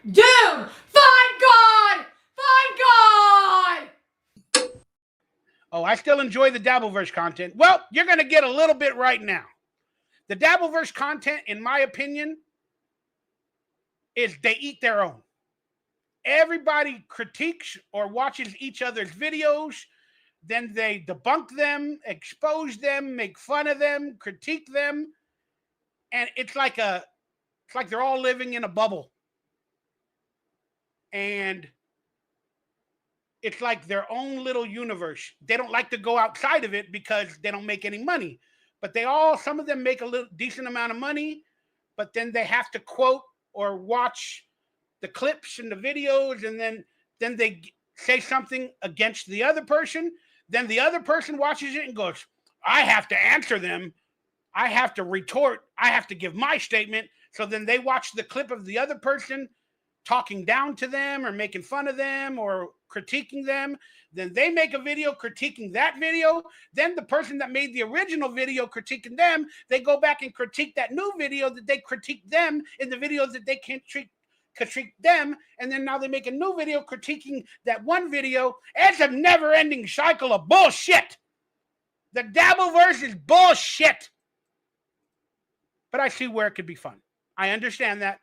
Dude, find God! Find God! Oh, I still enjoy the Dabbleverse content. Well, you're going to get a little bit right now. The Dabbleverse content, in my opinion, is they eat their own. Everybody critiques or watches each other's videos, then they debunk them, expose them, make fun of them, critique them, and it's like they're all living in a bubble. And it's like their own little universe. They don't like to go outside of it because they don't make any money. But some of them make a little decent amount of money, but then they have to quote or watch the clips and the videos, and then they say something against the other person. Then the other person watches it and goes, I have to answer them. I have to retort. I have to give my statement. So then they watch the clip of the other person talking down to them or making fun of them or critiquing them. Then they make a video critiquing that video. Then the person that made the original video critiquing them, they go back and critique that new video that they critiqued them in the videos that they can't critique them. And then now they make a new video critiquing that one video. It's a never-ending cycle of bullshit. The Dabbleverse is bullshit. But I see where it could be fun. I understand that.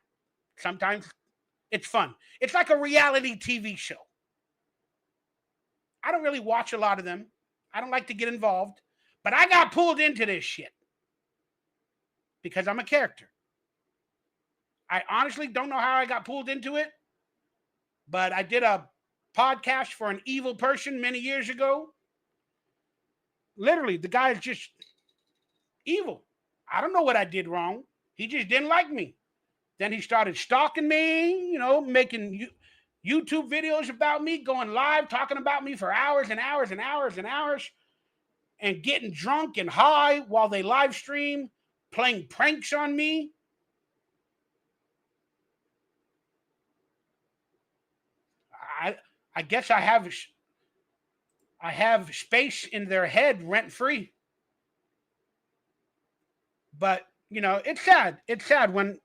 Sometimes it's fun. It's like a reality TV show. I don't really watch a lot of them. I don't like to get involved. But I got pulled into this shit because I'm a character. I honestly don't know how I got pulled into it, but I did a podcast for an evil person many years ago. Literally, the guy is just evil. I don't know what I did wrong. He just didn't like me. Then he started stalking me, making YouTube videos about me, going live, talking about me for hours and hours and hours and hours, and getting drunk and high while they live stream, playing pranks on me. I guess I have space in their head rent free. But it's sad. It's sad when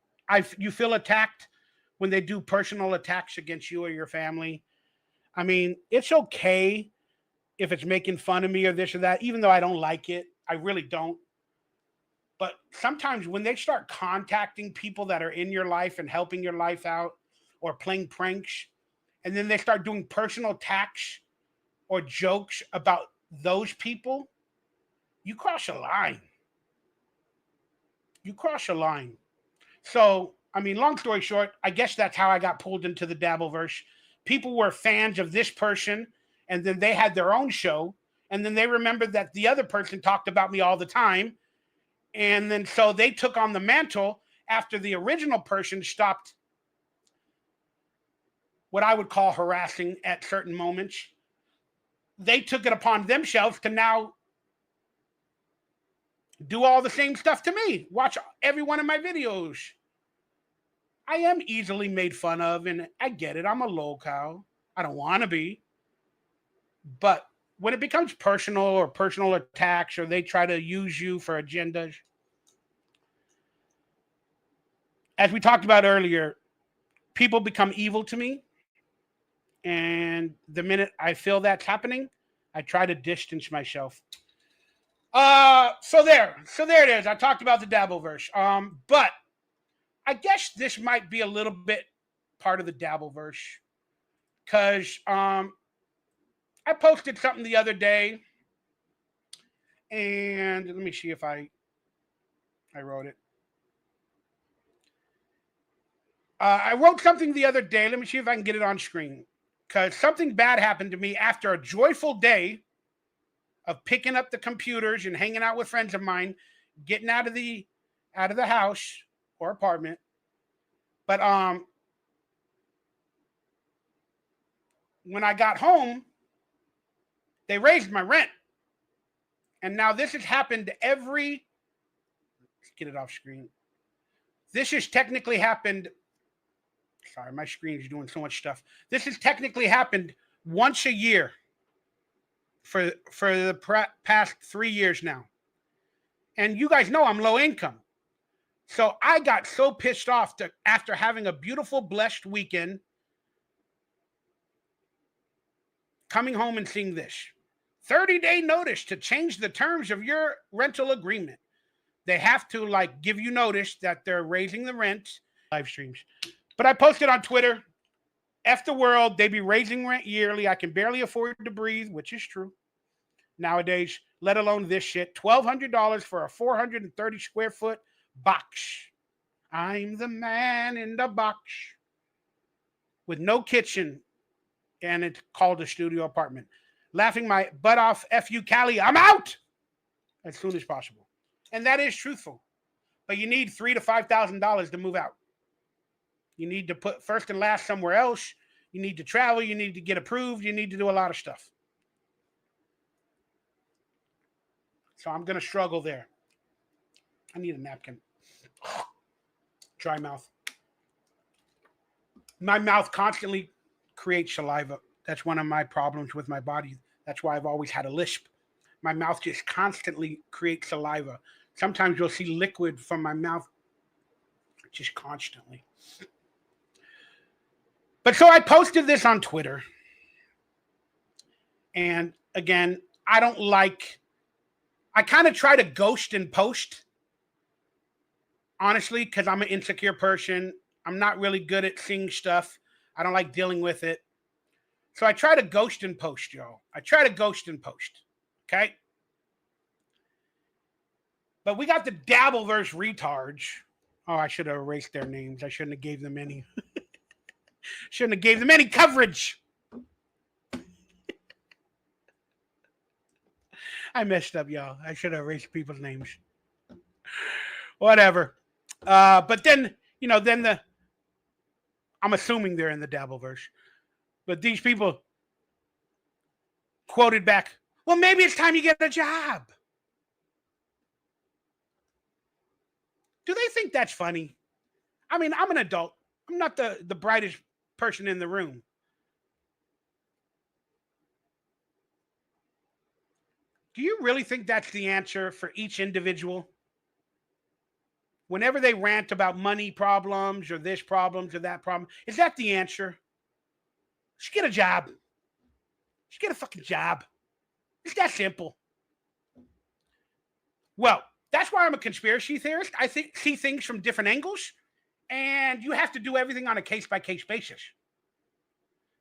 you feel attacked, when they do personal attacks against you or your family. I mean, it's okay if it's making fun of me or this or that, even though I don't like it. I really don't. But sometimes when they start contacting people that are in your life and helping your life out or playing pranks, and then they start doing personal attacks or jokes about those people, you cross a line. You cross a line. So, I mean, long story short, I guess that's how I got pulled into the Dabbleverse. People were fans of this person, and then they had their own show, and then they remembered that the other person talked about me all the time, and then so they took on the mantle after the original person stopped what I would call harassing at certain moments. They took it upon themselves to now do all the same stuff to me. Watch every one of my videos. I am easily made fun of, and I get it. I'm a lolcow. I don't want to be. But when it becomes personal or personal attacks, or they try to use you for agendas, as we talked about earlier, people become evil to me. And the minute I feel that's happening, I try to distance myself. So there it is. I talked about the Dabbleverse. But I guess this might be a little bit part of the Dabbleverse, because I posted something the other day, and let me see if I wrote it. I wrote something the other day. Let me see if I can get it on screen, because something bad happened to me after a joyful day of picking up the computers and hanging out with friends of mine, getting out of the house or apartment. But when I got home, they raised my rent. And now this has happened let's get it off screen. This has technically happened. Sorry, my screen is doing so much stuff. This has technically happened once a year for the past 3 years now. And you guys know I'm low income. So I got so pissed off after having a beautiful, blessed weekend, coming home and seeing this 30-day notice to change the terms of your rental agreement. They have to like give you notice that they're raising the rent. Live streams. But I posted on Twitter, F the world, they be raising rent yearly. I can barely afford to breathe, which is true nowadays, let alone this shit. $1,200 for a 430 square foot box. I'm the man in the box with no kitchen, and it's called a studio apartment. Laughing my butt off, F you, Cali, I'm out as soon as possible. And that is truthful. But you need $3,000 to $5,000 to move out. You need to put first and last somewhere else. You need to travel. You need to get approved. You need to do a lot of stuff. So I'm going to struggle there. I need a napkin. Dry mouth. My mouth constantly creates saliva. That's one of my problems with my body. That's why I've always had a lisp. My mouth just constantly creates saliva. Sometimes you'll see liquid from my mouth just constantly. But so I posted this on Twitter. And again, I kind of try to ghost and post. Honestly, because I'm an insecure person. I'm not really good at seeing stuff. I don't like dealing with it. So I try to ghost and post, y'all. I try to ghost and post. Okay? But we got the Dabbleverse retards. Oh, I should have erased their names. I shouldn't have gave them any. Shouldn't have gave them any coverage. I messed up, y'all. I should have erased people's names. Whatever. But then, I'm assuming they're in the Dabbleverse. But these people quoted back, well, maybe it's time you get a job. Do they think that's funny? I mean, I'm an adult. I'm not the brightest person in the room. Do you really think that's the answer for each individual? Whenever they rant about money problems or this problems or that problem, is that the answer? Just get a job. Just get a fucking job. It's that simple. Well, that's why I'm a conspiracy theorist. I see things from different angles, and you have to do everything on a case-by-case basis.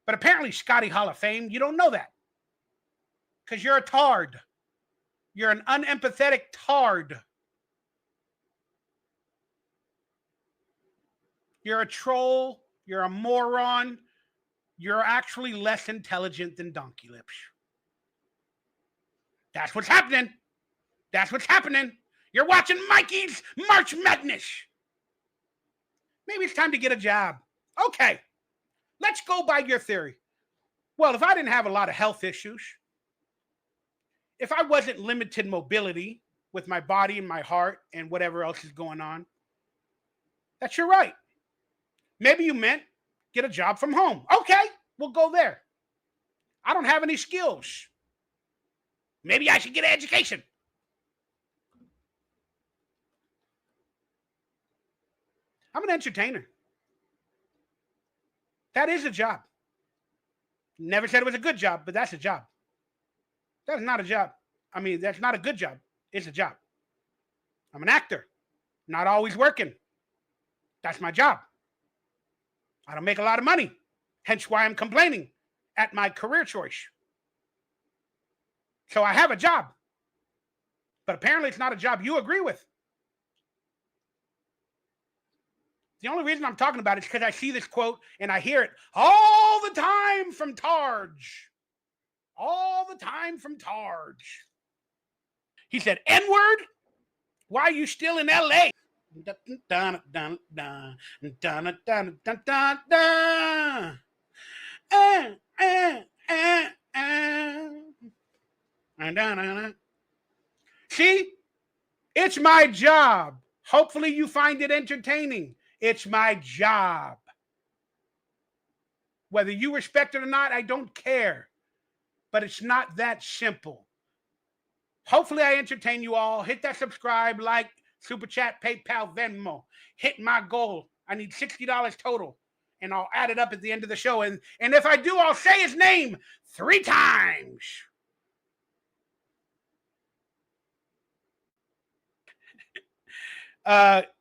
But apparently, Scotty Hall of Fame, you don't know that. Because you're a tard. You're an unempathetic tard. You're a troll. You're a moron. You're actually less intelligent than Donkey Lips. That's what's happening. That's what's happening. You're watching Mikey's March Madness. Maybe it's time to get a job. Okay, let's go by your theory. Well, if I didn't have a lot of health issues, if I wasn't limited mobility with my body and my heart and whatever else is going on, that's your right. Maybe you meant get a job from home. Okay, we'll go there. I don't have any skills. Maybe I should get an education. I'm an entertainer. That is a job. Never said it was a good job, but that's a job. That's not a job. I mean, that's not a good job. It's a job. I'm an actor. Not always working. That's my job. I don't make a lot of money. Hence why I'm complaining at my career choice. So I have a job. But apparently it's not a job you agree with. The only reason I'm talking about it is because I see this quote and I hear it all the time from Targe. All the time from Targe. He said, N-word? Why are you still in L.A.? See? It's my job. Hopefully you find it entertaining. It's my job. Whether you respect it or not, I don't care. But it's not that simple. Hopefully I entertain you all. Hit that subscribe, like, Super chat, PayPal, Venmo. Hit my goal. I need $60 total. And I'll add it up at the end of the show. And if I do, I'll say his name 3 times.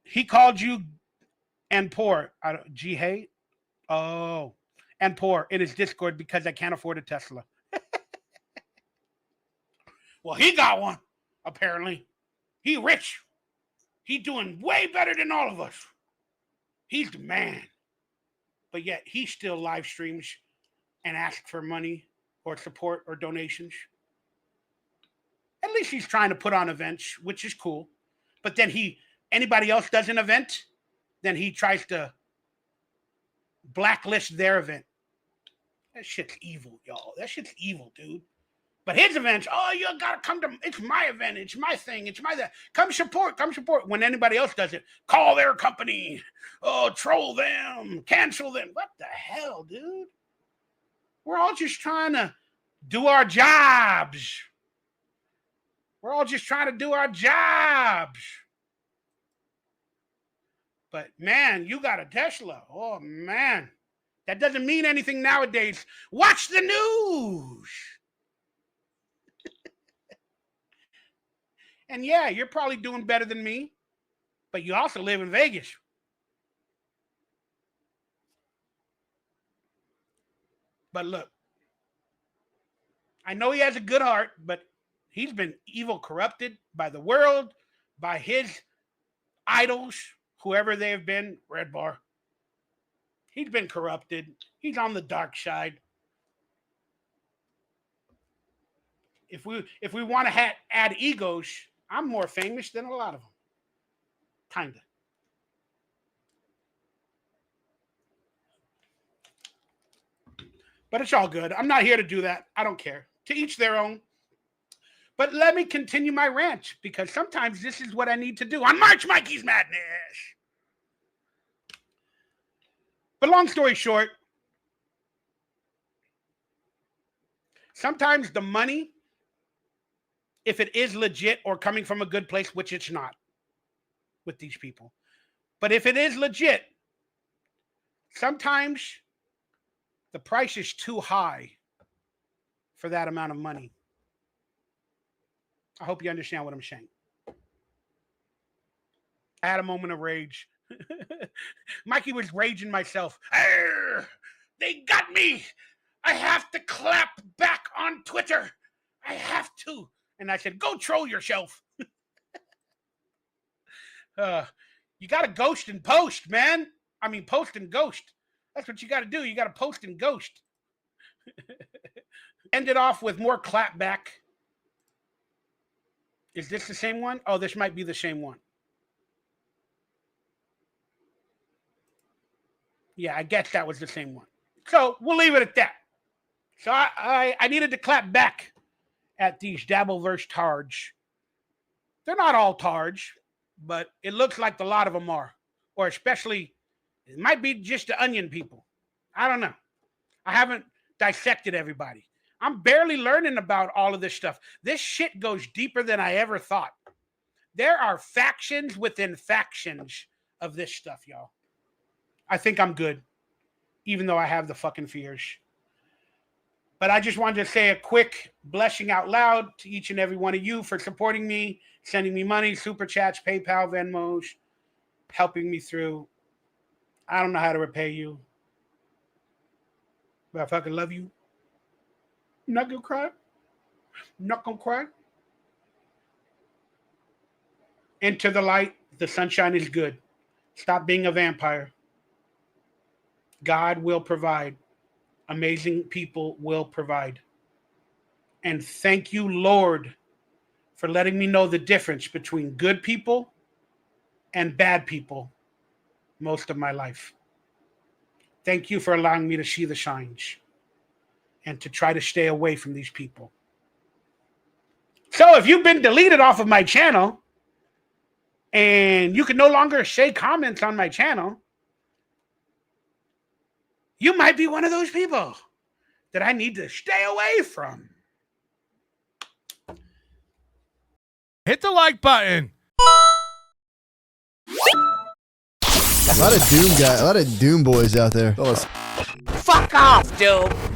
He called you and poor. G-Hey? Oh. And poor in his Discord because I can't afford a Tesla. Well, he got one, apparently. He rich. He doing way better than all of us. He's the man. But yet he still live streams and asks for money or support or donations. At least he's trying to put on events, which is cool. But then anybody else does an event, then he tries to blacklist their event. That shit's evil, y'all. That shit's evil, dude. But his events, oh, you gotta come to, it's my event, it's my thing, it's my that. Come support. When anybody else does it, call their company, oh, troll them, cancel them. What the hell, dude? We're all just trying to do our jobs. But man, you got a Tesla. Oh man, that doesn't mean anything nowadays. Watch the news. And yeah, you're probably doing better than me, but you also live in Vegas. But look, I know he has a good heart, but he's been evil corrupted by the world, by his idols, whoever they have been, Red Bar. He's been corrupted. He's on the dark side. If we want to add egos, I'm more famous than a lot of them. Kinda. But it's all good. I'm not here to do that. I don't care. To each their own. But let me continue my rant, because sometimes this is what I need to do on March Mikey's Madness. But long story short, sometimes the money, if it is legit or coming from a good place, which it's not with these people, but if it is legit, sometimes the price is too high for that amount of money. I hope you understand what I'm saying. I had a moment of rage. Mikey was raging myself. They got me. I have to clap back on Twitter. I have to. And I said, go troll yourself. You got to ghost and post, man. I mean, post and ghost. That's what you got to do. You got to post and ghost. Ended off with more clapback. Is this the same one? Oh, this might be the same one. Yeah, I guess that was the same one. So we'll leave it at that. So I needed to clap back at these Dabbleverse tards. They're not all tards, but it looks like a lot of them are. Or especially, it might be just the onion people. I don't know. I haven't dissected everybody. I'm barely learning about all of this stuff. This shit goes deeper than I ever thought. There are factions within factions of this stuff, y'all. I think I'm good, even though I have the fucking fears. But I just wanted to say a quick blessing out loud to each and every one of you for supporting me, sending me money, super chats, PayPal, Venmos, helping me through. I don't know how to repay you, but I fucking love you. I'm not gonna cry. I'm not gonna cry. Into the light. The sunshine is good. Stop being a vampire. God will provide. Amazing people will provide. And thank you, Lord, for letting me know the difference between good people and bad people most of my life. Thank you for allowing me to see the signs and to try to stay away from these people. So if you've been deleted off of my channel and you can no longer say comments on my channel, you might be one of those people that I need to stay away from. Hit the like button. A lot of Doom boys out there. Fuck off, Doom.